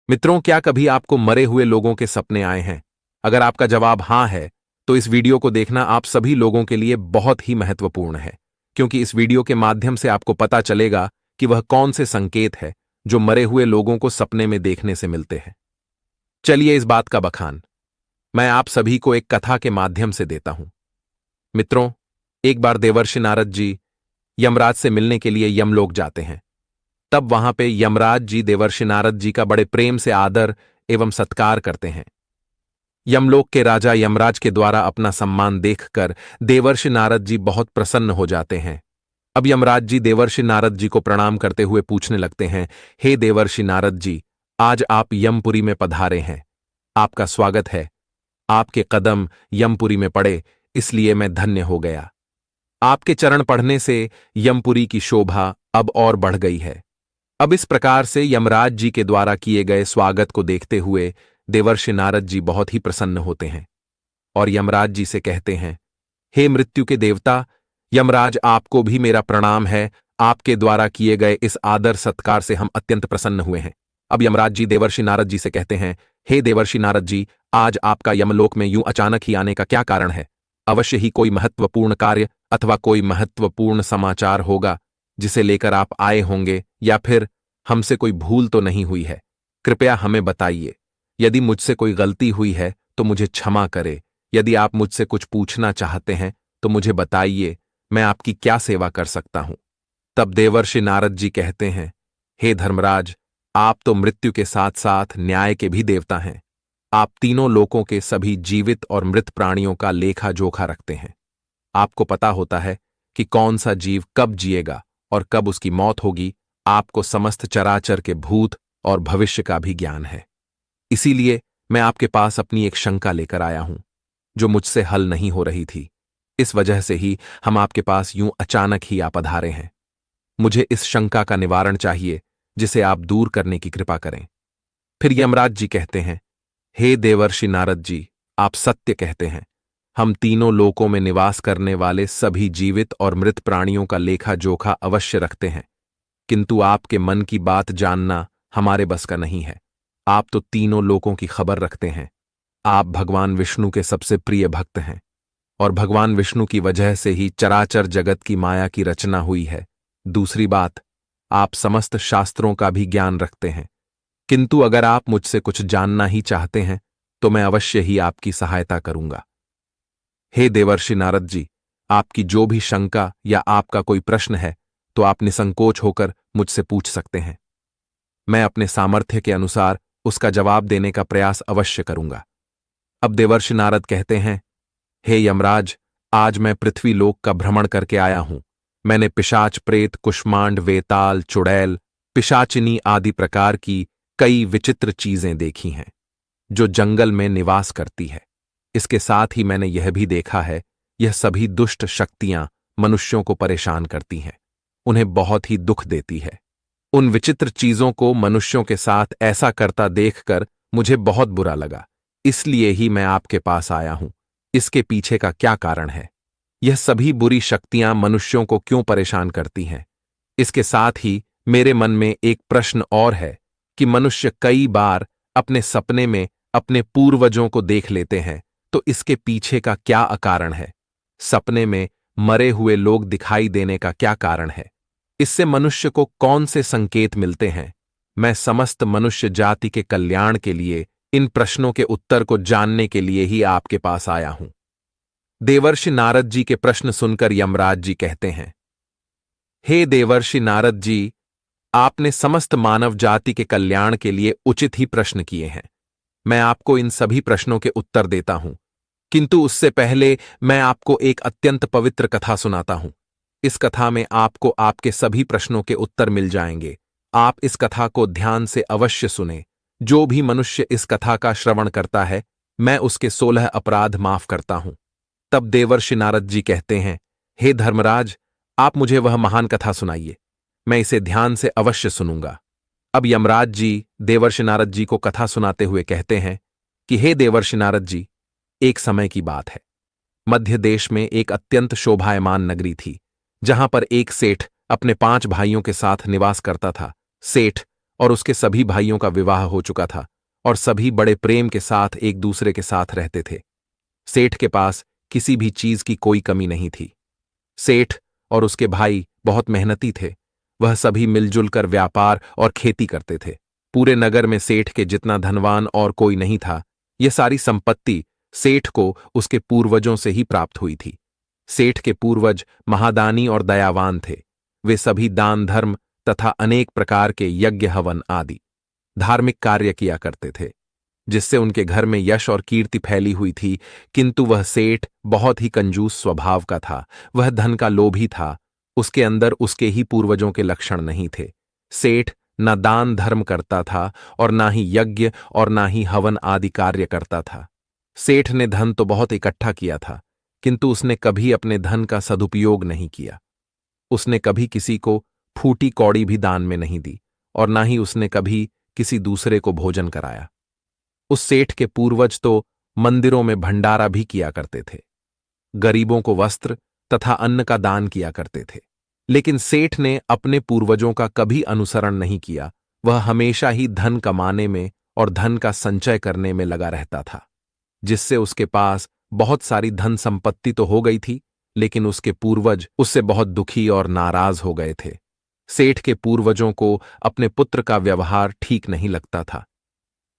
मित्रों, क्या कभी आपको मरे हुए लोगों के सपने आए हैं? अगर आपका जवाब हाँ है, तो इस वीडियो को देखना आप सभी लोगों के लिए बहुत ही महत्वपूर्ण है, क्योंकि इस वीडियो के माध्यम से आपको पता चलेगा कि वह कौन से संकेत है जो मरे हुए लोगों को सपने में देखने से मिलते हैं। चलिए इस बात का बखान मैं आप सभी को एक कथा के माध्यम से देता हूं। मित्रों, एक बार देवर्षि नारद जी यमराज से मिलने के लिए यमलोक जाते हैं। तब वहां पे यमराज जी देवर्षि नारद जी का बड़े प्रेम से आदर एवं सत्कार करते हैं। यमलोक के राजा यमराज के द्वारा अपना सम्मान देखकर देवर्षि नारद जी बहुत प्रसन्न हो जाते हैं। अब यमराज जी देवर्षि नारद जी को प्रणाम करते हुए पूछने लगते हैं, हे देवर्षि नारद जी, आज आप यमपुरी में पधारे हैं, आपका स्वागत है। आपके कदम यमपुरी में पड़े, इसलिए मैं धन्य हो गया। आपके चरण पढ़ने से यमपुरी की शोभा अब और बढ़ गई है। अब इस प्रकार से यमराज जी के द्वारा किए गए स्वागत को देखते हुए देवर्षि नारद जी बहुत ही प्रसन्न होते हैं और यमराज जी से कहते हैं, हे मृत्यु के देवता, यमराज आपको भी मेरा प्रणाम है। आपके द्वारा किए गए इस आदर सत्कार से हम अत्यंत प्रसन्न हुए हैं। अब यमराज जी देवर्षि नारद जी से कहते हैं, हे देवर्षि नारद जी, आज आपका यमलोक में यूं अचानक ही आने का क्या कारण है? अवश्य ही कोई महत्वपूर्ण कार्य अथवा कोई महत्वपूर्ण समाचार होगा जिसे लेकर आप आए होंगे, या फिर हमसे कोई भूल तो नहीं हुई है? कृपया हमें बताइए। यदि मुझसे कोई गलती हुई है तो मुझे क्षमा करे। यदि आप मुझसे कुछ पूछना चाहते हैं तो मुझे बताइए, मैं आपकी क्या सेवा कर सकता हूं? तब देवर्षि नारद जी कहते हैं, हे धर्मराज, आप तो मृत्यु के साथ साथ न्याय के भी देवता हैं। आप तीनों लोकों के सभी जीवित और मृत प्राणियों का लेखा जोखा रखते हैं। आपको पता होता है कि कौन सा जीव कब जिएगा और कब उसकी मौत होगी। आपको समस्त चराचर के भूत और भविष्य का भी ज्ञान है। इसीलिए मैं आपके पास अपनी एक शंका लेकर आया हूं, जो मुझसे हल नहीं हो रही थी। इस वजह से ही हम आपके पास यूं अचानक ही आ पधारे हैं। मुझे इस शंका का निवारण चाहिए, जिसे आप दूर करने की कृपा करें। फिर यमराज जी कहते हैं, हे देवर्षि नारद जी, आप सत्य कहते हैं। हम तीनों लोकों में निवास करने वाले सभी जीवित और मृत प्राणियों का लेखा जोखा अवश्य रखते हैं, किंतु आपके मन की बात जानना हमारे बस का नहीं है। आप तो तीनों लोकों की खबर रखते हैं। आप भगवान विष्णु के सबसे प्रिय भक्त हैं और भगवान विष्णु की वजह से ही चराचर जगत की माया की रचना हुई है। दूसरी बात, आप समस्त शास्त्रों का भी ज्ञान रखते हैं, किंतु अगर आप मुझसे कुछ जानना ही चाहते हैं तो मैं अवश्य ही आपकी सहायता करूंगा। हे देवर्षि नारद जी, आपकी जो भी शंका या आपका कोई प्रश्न है तो आप निसंकोच होकर मुझसे पूछ सकते हैं। मैं अपने सामर्थ्य के अनुसार उसका जवाब देने का प्रयास अवश्य करूंगा। अब देवर्षि नारद कहते हैं, हे यमराज, आज मैं पृथ्वी लोक का भ्रमण करके आया हूं। मैंने पिशाच, प्रेत, कुष्मांड, वेताल, चुड़ैल, पिशाचिनी आदि प्रकार की कई विचित्र चीजें देखी हैं जो जंगल में निवास करती है। इसके साथ ही मैंने यह भी देखा है, यह सभी दुष्ट शक्तियां मनुष्यों को परेशान करती हैं, उन्हें बहुत ही दुख देती है। उन विचित्र चीजों को मनुष्यों के साथ ऐसा करता देखकर मुझे बहुत बुरा लगा, इसलिए ही मैं आपके पास आया हूं। इसके पीछे का क्या कारण है? यह सभी बुरी शक्तियां मनुष्यों को क्यों परेशान करती हैं? इसके साथ ही मेरे मन में एक प्रश्न और है कि मनुष्य कई बार अपने सपने में अपने पूर्वजों को देख लेते हैं, तो इसके पीछे का क्या कारण है? सपने में मरे हुए लोग दिखाई देने का क्या कारण है? इससे मनुष्य को कौन से संकेत मिलते हैं? मैं समस्त मनुष्य जाति के कल्याण के लिए इन प्रश्नों के उत्तर को जानने के लिए ही आपके पास आया हूं। देवर्षि नारद जी के प्रश्न सुनकर यमराज जी कहते हैं, हे देवर्षि नारद जी, आपने समस्त मानव जाति के कल्याण के लिए उचित ही प्रश्न किए हैं। मैं आपको इन सभी प्रश्नों के उत्तर देता हूं, किंतु उससे पहले मैं आपको एक अत्यंत पवित्र कथा सुनाता हूं। इस कथा में आपको आपके सभी प्रश्नों के उत्तर मिल जाएंगे। आप इस कथा को ध्यान से अवश्य सुने। जो भी मनुष्य इस कथा का श्रवण करता है, मैं उसके 16 अपराध माफ करता हूं। तब देवर्षि नारद जी कहते हैं, हे धर्मराज, आप मुझे वह महान कथा सुनाइए, मैं इसे ध्यान से अवश्य सुनूंगा। अब यमराज जी देवर्षि नारद जी को कथा सुनाते हुए कहते हैं कि हे देवर्षि नारद जी, एक समय की बात है। मध्य देश में एक अत्यंत शोभायमान नगरी थी, जहां पर एक सेठ अपने 5 भाइयों के साथ निवास करता था। सेठ और उसके सभी भाइयों का विवाह हो चुका था और सभी बड़े प्रेम के साथ एक दूसरे के साथ रहते थे। सेठ के पास किसी भी चीज की कोई कमी नहीं थी। सेठ और उसके भाई बहुत मेहनती थे। वह सभी मिलजुल कर व्यापार और खेती करते थे। पूरे नगर में सेठ के जितना धनवान और कोई नहीं था। यह सारी संपत्ति सेठ को उसके पूर्वजों से ही प्राप्त हुई थी। सेठ के पूर्वज महादानी और दयावान थे। वे सभी दान धर्म तथा अनेक प्रकार के यज्ञ हवन आदि धार्मिक कार्य किया करते थे, जिससे उनके घर में यश और कीर्ति फैली हुई थी। किंतु वह सेठ बहुत ही कंजूस स्वभाव का था। वह धन का लोभी था। उसके अंदर उसके ही पूर्वजों के लक्षण नहीं थे। सेठ न दान धर्म करता था और ना ही यज्ञ और ना ही हवन आदि कार्य करता था। सेठ ने धन तो बहुत इकट्ठा किया था, किंतु उसने कभी अपने धन का सदुपयोग नहीं किया। उसने कभी किसी को फूटी कौड़ी भी दान में नहीं दी और ना ही उसने कभी किसी दूसरे को भोजन कराया। उस सेठ के पूर्वज तो मंदिरों में भंडारा भी किया करते थे, गरीबों को वस्त्र तथा अन्न का दान किया करते थे। लेकिन सेठ ने अपने पूर्वजों का कभी अनुसरण नहीं किया। वह हमेशा ही धन कमाने में और धन का संचय करने में लगा रहता था, जिससे उसके पास बहुत सारी धन संपत्ति तो हो गई थी, लेकिन उसके पूर्वज उससे बहुत दुखी और नाराज हो गए थे। सेठ के पूर्वजों को अपने पुत्र का व्यवहार ठीक नहीं लगता था।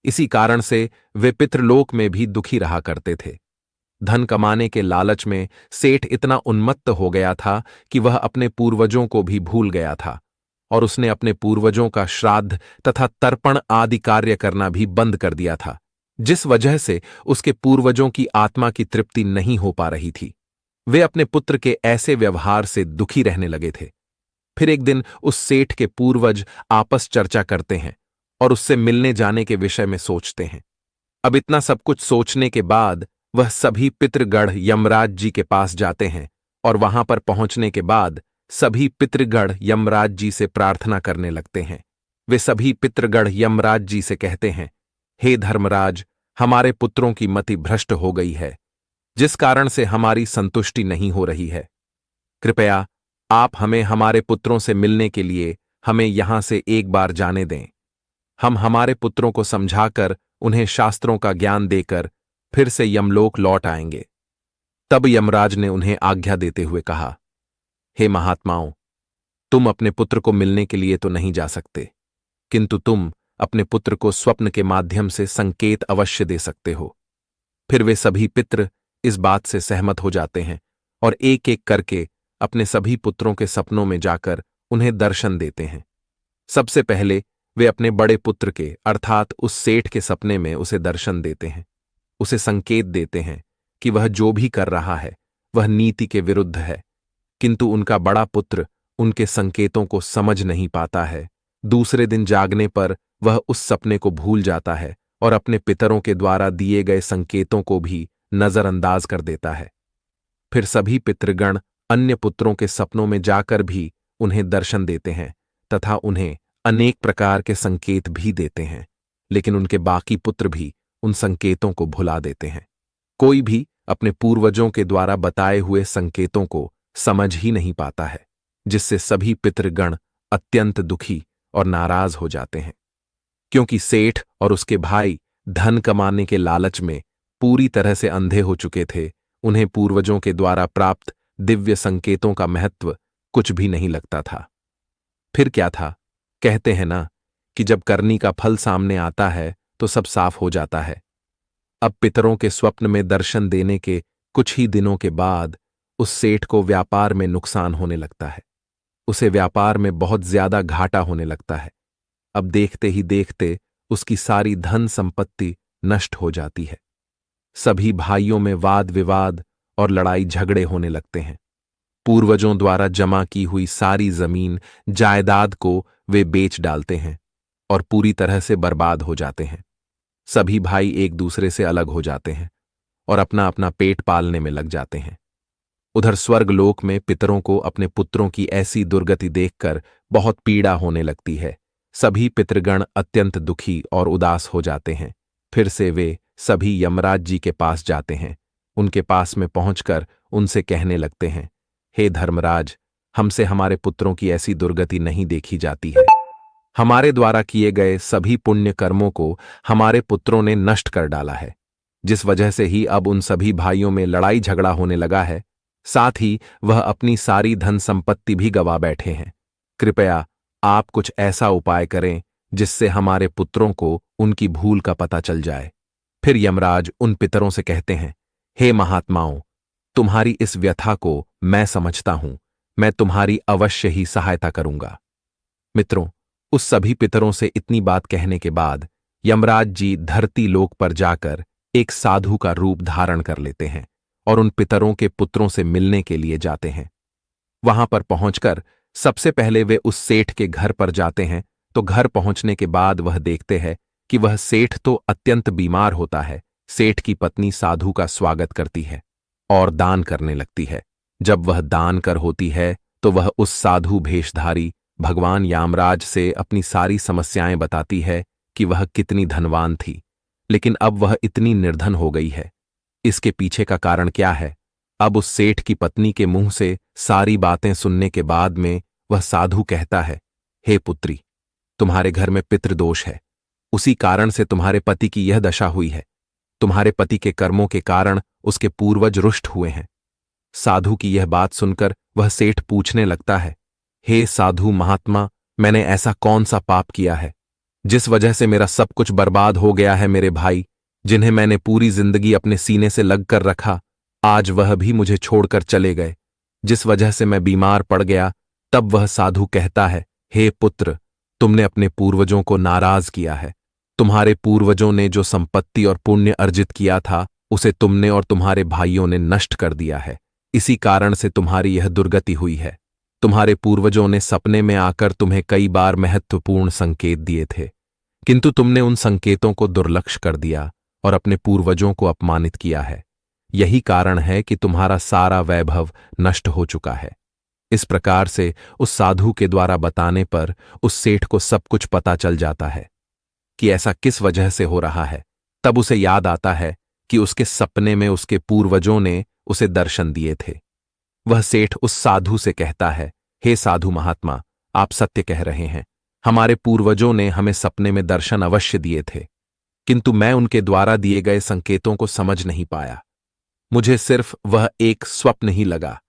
इसी कारण से वे पितृलोक में भी दुखी रहा करते थे। धन कमाने के लालच में सेठ इतना उन्मत्त हो गया था कि वह अपने पूर्वजों को भी भूल गया था और उसने अपने पूर्वजों का श्राद्ध तथा तर्पण आदि कार्य करना भी बंद कर दिया था, जिस वजह से उसके पूर्वजों की आत्मा की तृप्ति नहीं हो पा रही थी। वे अपने पुत्र के ऐसे व्यवहार से दुखी रहने लगे थे। फिर एक दिन उस सेठ के पूर्वज आपस चर्चा करते हैं और उससे मिलने जाने के विषय में सोचते हैं। अब इतना सब कुछ सोचने के बाद वह सभी पितृगढ़ यमराज जी के पास जाते हैं और वहां पर पहुंचने के बाद सभी पितृगढ़ यमराज जी से प्रार्थना करने लगते हैं। वे सभी पितृगढ़ यमराज जी से कहते हैं, हे धर्मराज, हमारे पुत्रों की मति भ्रष्ट हो गई है, जिस कारण से हमारी संतुष्टि नहीं हो रही है। कृपया आप हमें हमारे पुत्रों से मिलने के लिए हमें यहां से एक बार जाने दें। हम हमारे पुत्रों को समझाकर उन्हें शास्त्रों का ज्ञान देकर फिर से यमलोक लौट आएंगे। तब यमराज ने उन्हें आज्ञा देते हुए कहा, हे महात्माओं, तुम अपने पुत्र को मिलने के लिए तो नहीं जा सकते, किंतु तुम अपने पुत्र को स्वप्न के माध्यम से संकेत अवश्य दे सकते हो। फिर वे सभी पितृ इस बात से सहमत हो जाते हैं और एक एक करके अपने सभी पुत्रों के सपनों में जाकर उन्हें दर्शन देते हैं। सबसे पहले वे अपने बड़े पुत्र के अर्थात उस सेठ के सपने में उसे दर्शन देते हैं, उसे संकेत देते हैं कि वह जो भी कर रहा है वह नीति के विरुद्ध है। किंतु उनका बड़ा पुत्र उनके संकेतों को समझ नहीं पाता है। दूसरे दिन जागने पर वह उस सपने को भूल जाता है और अपने पितरों के द्वारा दिए गए संकेतों को भी नजरअंदाज कर देता है। फिर सभी पितृगण अन्य पुत्रों के सपनों में जाकर भी उन्हें दर्शन देते हैं तथा उन्हें अनेक प्रकार के संकेत भी देते हैं, लेकिन उनके बाकी पुत्र भी उन संकेतों को भुला देते हैं। कोई भी अपने पूर्वजों के द्वारा बताए हुए संकेतों को समझ ही नहीं पाता है, जिससे सभी पितृगण अत्यंत दुखी और नाराज हो जाते हैं। क्योंकि सेठ और उसके भाई धन कमाने के लालच में पूरी तरह से अंधे हो चुके थे, उन्हें पूर्वजों के द्वारा प्राप्त दिव्य संकेतों का महत्व कुछ भी नहीं लगता था। फिर क्या था, कहते हैं ना कि जब करनी का फल सामने आता है तो सब साफ हो जाता है। अब पितरों के स्वप्न में दर्शन देने के कुछ ही दिनों के बाद उस सेठ को व्यापार में नुकसान होने लगता है। उसे व्यापार में बहुत ज्यादा घाटा होने लगता है। अब देखते ही देखते उसकी सारी धन संपत्ति नष्ट हो जाती है। सभी भाइयों में वाद विवाद और लड़ाई झगड़े होने लगते हैं। पूर्वजों द्वारा जमा की हुई सारी जमीन जायदाद को वे बेच डालते हैं और पूरी तरह से बर्बाद हो जाते हैं। सभी भाई एक दूसरे से अलग हो जाते हैं और अपना अपना पेट पालने में लग जाते हैं। उधर स्वर्गलोक में पितरों को अपने पुत्रों की ऐसी दुर्गति देखकर बहुत पीड़ा होने लगती है। सभी पितृगण अत्यंत दुखी और उदास हो जाते हैं। फिर से वे सभी यमराज जी के पास जाते हैं। उनके पास में पहुंचकर उनसे कहने लगते हैं, हे धर्मराज, हमसे हमारे पुत्रों की ऐसी दुर्गति नहीं देखी जाती है। हमारे द्वारा किए गए सभी पुण्य कर्मों को हमारे पुत्रों ने नष्ट कर डाला है, जिस वजह से ही अब उन सभी भाइयों में लड़ाई झगड़ा होने लगा है। साथ ही वह अपनी सारी धन संपत्ति भी गवा बैठे हैं। कृपया आप कुछ ऐसा उपाय करें जिससे हमारे पुत्रों को उनकी भूल का पता चल जाए। फिर यमराज उन पितरों से कहते हैं, हे महात्माओं, तुम्हारी इस व्यथा को मैं समझता हूं, मैं तुम्हारी अवश्य ही सहायता करूंगा। मित्रों, उस सभी पितरों से इतनी बात कहने के बाद यमराज जी धरती लोक पर जाकर एक साधु का रूप धारण कर लेते हैं और उन पितरों के पुत्रों से मिलने के लिए जाते हैं। वहां पर पहुंचकर सबसे पहले वे उस सेठ के घर पर जाते हैं, तो घर पहुंचने के बाद वह देखते हैं कि वह सेठ तो अत्यंत बीमार होता है। सेठ की पत्नी साधु का स्वागत करती है और दान करने लगती है। जब वह दान कर होती है तो वह उस साधु भेषधारी भगवान यामराज से अपनी सारी समस्याएं बताती है कि वह कितनी धनवान थी, लेकिन अब वह इतनी निर्धन हो गई है। इसके पीछे का कारण क्या है? अब उस सेठ की पत्नी के मुंह से सारी बातें सुनने के बाद में वह साधु कहता है, हे पुत्री, तुम्हारे घर में पितृदोष है, उसी कारण से तुम्हारे पति की यह दशा हुई है। तुम्हारे पति के कर्मों के कारण उसके पूर्वज रुष्ट हुए हैं। साधु की यह बात सुनकर वह सेठ पूछने लगता है, हे साधु महात्मा, मैंने ऐसा कौन सा पाप किया है जिस वजह से मेरा सब कुछ बर्बाद हो गया है? मेरे भाई, जिन्हें मैंने पूरी जिंदगी अपने सीने से लग कर रखा, आज वह भी मुझे छोड़कर चले गए, जिस वजह से मैं बीमार पड़ गया। तब वह साधु कहता है, हे पुत्र, तुमने अपने पूर्वजों को नाराज किया है। तुम्हारे पूर्वजों ने जो संपत्ति और पुण्य अर्जित किया था, उसे तुमने और तुम्हारे भाइयों ने नष्ट कर दिया है। इसी कारण से तुम्हारी यह दुर्गति हुई है। तुम्हारे पूर्वजों ने सपने में आकर तुम्हें कई बार महत्वपूर्ण संकेत दिए थे, किंतु तुमने उन संकेतों को दुर्लक्ष्य कर दिया और अपने पूर्वजों को अपमानित किया है। यही कारण है कि तुम्हारा सारा वैभव नष्ट हो चुका है। इस प्रकार से उस साधु के द्वारा बताने पर उस सेठ को सब कुछ पता चल जाता है कि ऐसा किस वजह से हो रहा है। तब उसे याद आता है कि उसके सपने में उसके पूर्वजों ने उसे दर्शन दिए थे। वह सेठ उस साधु से कहता है, हे साधु महात्मा, आप सत्य कह रहे हैं। हमारे पूर्वजों ने हमें सपने में दर्शन अवश्य दिए थे, किंतु मैं उनके द्वारा दिए गए संकेतों को समझ नहीं पाया। मुझे सिर्फ वह एक स्वप्न ही लगा।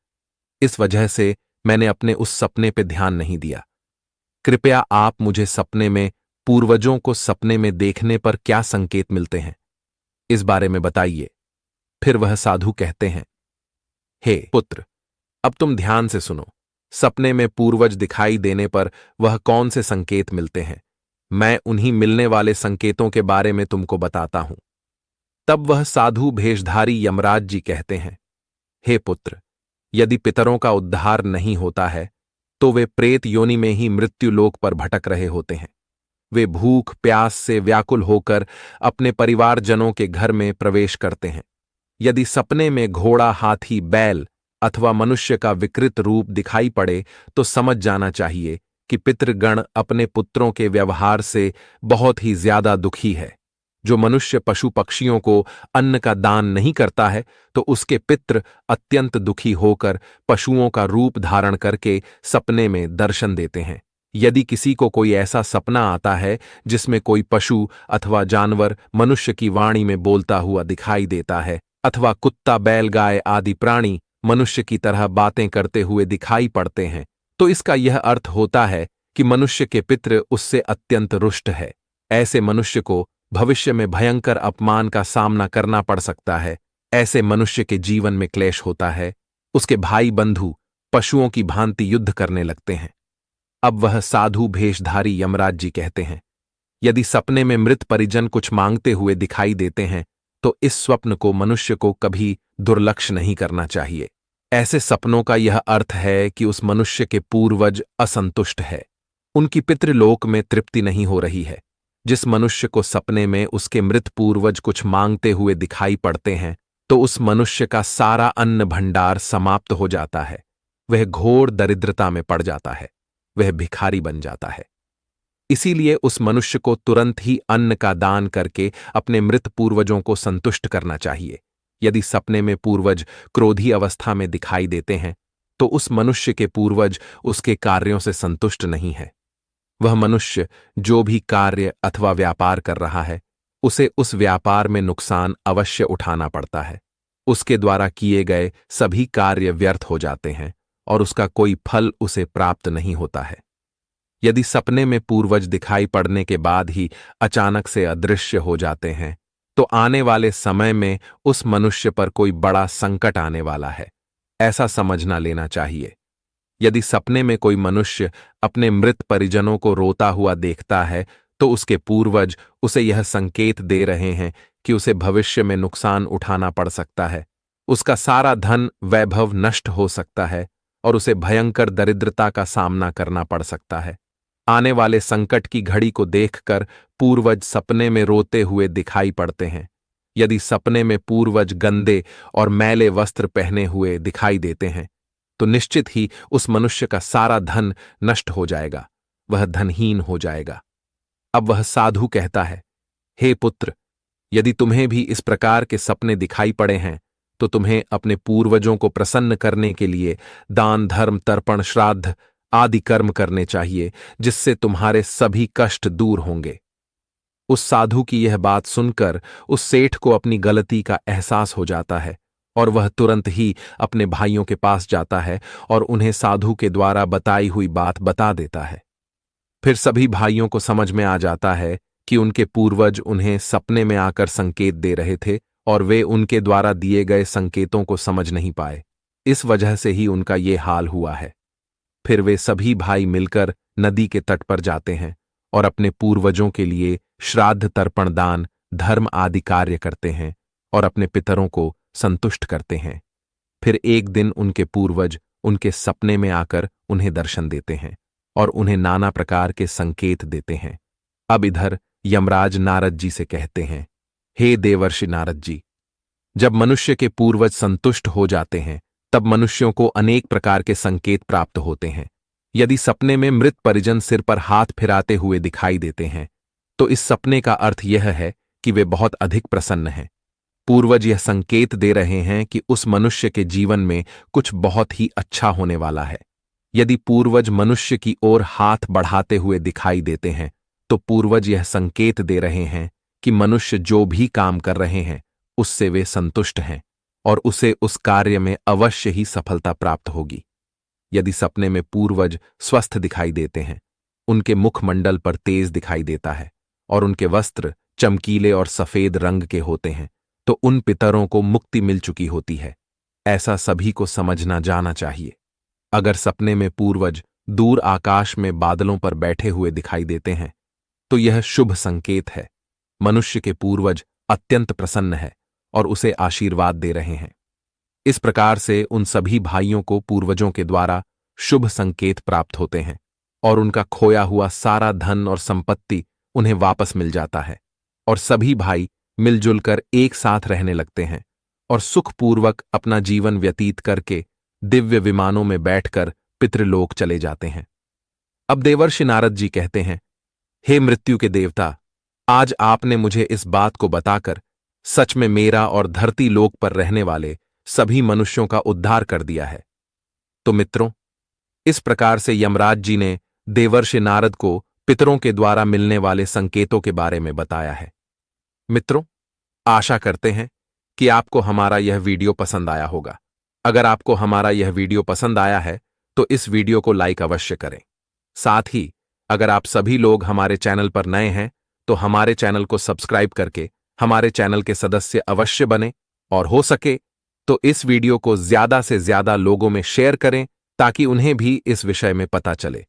इस वजह से मैंने अपने उस सपने पे ध्यान नहीं दिया। कृपया आप मुझे सपने में पूर्वजों को सपने में देखने पर क्या संकेत मिलते हैं, इस बारे में बताइए। फिर वह साधु कहते हैं, हे पुत्र, अब तुम ध्यान से सुनो। सपने में पूर्वज दिखाई देने पर वह कौन से संकेत मिलते हैं, मैं उन्हीं मिलने वाले संकेतों के बारे में तुमको बताता हूं। तब वह साधु भेषधारी यमराज जी कहते हैं, हे पुत्र, यदि पितरों का उद्धार नहीं होता है तो वे प्रेत योनि में ही मृत्यु लोक पर भटक रहे होते हैं। वे भूख प्यास से व्याकुल होकर अपने परिवारजनों के घर में प्रवेश करते हैं। यदि सपने में घोड़ा, हाथी, बैल अथवा मनुष्य का विकृत रूप दिखाई पड़े तो समझ जाना चाहिए कि पितृगण अपने पुत्रों के व्यवहार से बहुत ही ज्यादा दुखी है। जो मनुष्य पशु पक्षियों को अन्न का दान नहीं करता है तो उसके पितृ अत्यंत दुखी होकर पशुओं का रूप धारण करके सपने में दर्शन देते हैं। यदि किसी को कोई ऐसा सपना आता है जिसमें कोई पशु अथवा जानवर मनुष्य की वाणी में बोलता हुआ दिखाई देता है, अथवा कुत्ता, बैल, गाय आदि प्राणी मनुष्य की तरह बातें करते हुए दिखाई पड़ते हैं, तो इसका यह अर्थ होता है कि मनुष्य के पितृ उससे अत्यंत रुष्ट है। ऐसे मनुष्य को भविष्य में भयंकर अपमान का सामना करना पड़ सकता है। ऐसे मनुष्य के जीवन में क्लेश होता है। उसके भाई बंधु पशुओं की भांति युद्ध करने लगते हैं। अब वह साधु भेषधारी यमराज जी कहते हैं, यदि सपने में मृत परिजन कुछ मांगते हुए दिखाई देते हैं तो इस स्वप्न को मनुष्य को कभी दुर्लक्ष्य नहीं करना चाहिए। ऐसे सपनों का यह अर्थ है कि उस मनुष्य के पूर्वज असंतुष्ट है, उनकी पितृलोक में तृप्ति नहीं हो रही है। जिस मनुष्य को सपने में उसके मृत पूर्वज कुछ मांगते हुए दिखाई पड़ते हैं तो उस मनुष्य का सारा अन्न भंडार समाप्त हो जाता है। वह घोर दरिद्रता में पड़ जाता है, वह भिखारी बन जाता है। इसीलिए उस मनुष्य को तुरंत ही अन्न का दान करके अपने मृत पूर्वजों को संतुष्ट करना चाहिए। यदि सपने में पूर्वज क्रोधी अवस्था में दिखाई देते हैं तो उस मनुष्य के पूर्वज उसके कार्यों से संतुष्ट नहीं है। वह मनुष्य जो भी कार्य अथवा व्यापार कर रहा है, उसे उस व्यापार में नुकसान अवश्य उठाना पड़ता है। उसके द्वारा किए गए सभी कार्य व्यर्थ हो जाते हैं और उसका कोई फल उसे प्राप्त नहीं होता है। यदि सपने में पूर्वज दिखाई पड़ने के बाद ही अचानक से अदृश्य हो जाते हैं, तो आने वाले समय में उस मनुष्य पर कोई बड़ा संकट आने वाला है, ऐसा समझना लेना चाहिए। यदि सपने में कोई मनुष्य अपने मृत परिजनों को रोता हुआ देखता है, तो उसके पूर्वज उसे यह संकेत दे रहे हैं कि उसे भविष्य में नुकसान उठाना पड़ सकता है, उसका सारा धन वैभव नष्ट हो सकता है और उसे भयंकर दरिद्रता का सामना करना पड़ सकता है। आने वाले संकट की घड़ी को देखकर पूर्वज सपने में रोते हुए दिखाई पड़ते हैं। यदि सपने में पूर्वज गंदे और मैले वस्त्र पहने हुए दिखाई देते हैं, तो निश्चित ही उस मनुष्य का सारा धन नष्ट हो जाएगा, वह धनहीन हो जाएगा। अब वह साधु कहता है, हे पुत्र, यदि तुम्हें भी इस प्रकार के सपने दिखाई पड़े हैं, तो तुम्हें अपने पूर्वजों को प्रसन्न करने के लिए दान, धर्म, तर्पण, श्राद्ध आदि कर्म करने चाहिए, जिससे तुम्हारे सभी कष्ट दूर होंगे। उस साधु की यह बात सुनकर उस सेठ को अपनी गलती का एहसास हो जाता है और वह तुरंत ही अपने भाइयों के पास जाता है और उन्हें साधु के द्वारा बताई हुई बात बता देता है। फिर सभी भाइयों को समझ में आ जाता है कि उनके पूर्वज उन्हें सपने में आकर संकेत दे रहे थे और वे उनके द्वारा दिए गए संकेतों को समझ नहीं पाए। इस वजह से ही उनका ये हाल हुआ है। फिर वे सभी भाई मिलकर नदी के तट पर जाते हैं और अपने पूर्वजों के लिए श्राद्ध, तर्पण, दान, धर्म आदि कार्य करते हैं और अपने पितरों को संतुष्ट करते हैं। फिर एक दिन उनके पूर्वज उनके सपने में आकर उन्हें दर्शन देते हैं और उन्हें नाना प्रकार के संकेत देते हैं। अब इधर यमराज नारद जी से कहते हैं, हे देवर्षि नारद जी, जब मनुष्य के पूर्वज संतुष्ट हो जाते हैं, तब मनुष्यों को अनेक प्रकार के संकेत प्राप्त होते हैं। यदि सपने में मृत परिजन सिर पर हाथ फिराते हुए दिखाई देते हैं, तो इस सपने का अर्थ यह है कि वे बहुत अधिक प्रसन्न हैं। पूर्वज यह संकेत दे रहे हैं कि उस मनुष्य के जीवन में कुछ बहुत ही अच्छा होने वाला है। यदि पूर्वज मनुष्य की ओर हाथ बढ़ाते हुए दिखाई देते हैं, तो पूर्वज यह संकेत दे रहे हैं कि मनुष्य जो भी काम कर रहे हैं, उससे वे संतुष्ट हैं और उसे उस कार्य में अवश्य ही सफलता प्राप्त होगी। यदि सपने में पूर्वज स्वस्थ दिखाई देते हैं, उनके मुखमंडल पर तेज दिखाई देता है और उनके वस्त्र चमकीले और सफेद रंग के होते हैं, तो उन पितरों को मुक्ति मिल चुकी होती है। ऐसा सभी को समझना जाना चाहिए। अगर सपने में पूर्वज दूर आकाश में बादलों पर बैठे हुए दिखाई देते हैं, तो यह शुभ संकेत है। मनुष्य के पूर्वज अत्यंत प्रसन्न है और उसे आशीर्वाद दे रहे हैं। इस प्रकार से उन सभी भाइयों को पूर्वजों के द्वारा शुभ संकेत प्राप्त होते हैं और उनका खोया हुआ सारा धन और संपत्ति उन्हें वापस मिल जाता है और सभी भाई मिलजुल कर एक साथ रहने लगते हैं और सुखपूर्वक अपना जीवन व्यतीत करके दिव्य विमानों में बैठकर पितृलोक चले जाते हैं। अब देवर्षि नारद जी कहते हैं, हे मृत्यु के देवता, आज आपने मुझे इस बात को बताकर सच में मेरा और धरती लोक पर रहने वाले सभी मनुष्यों का उद्धार कर दिया है। तो मित्रों, इस प्रकार से यमराज जी ने देवर्षि नारद को पितरों के द्वारा मिलने वाले संकेतों के बारे में बताया है। मित्रों, आशा करते हैं कि आपको हमारा यह वीडियो पसंद आया होगा। अगर आपको हमारा यह वीडियो पसंद आया है, तो इस वीडियो को लाइक अवश्य करें। साथ ही अगर आप सभी लोग हमारे चैनल पर नए हैं, तो हमारे चैनल को सब्सक्राइब करके हमारे चैनल के सदस्य अवश्य बने और हो सके तो इस वीडियो को ज्यादा से ज्यादा लोगों में शेयर करें, ताकि उन्हें भी इस विषय में पता चले।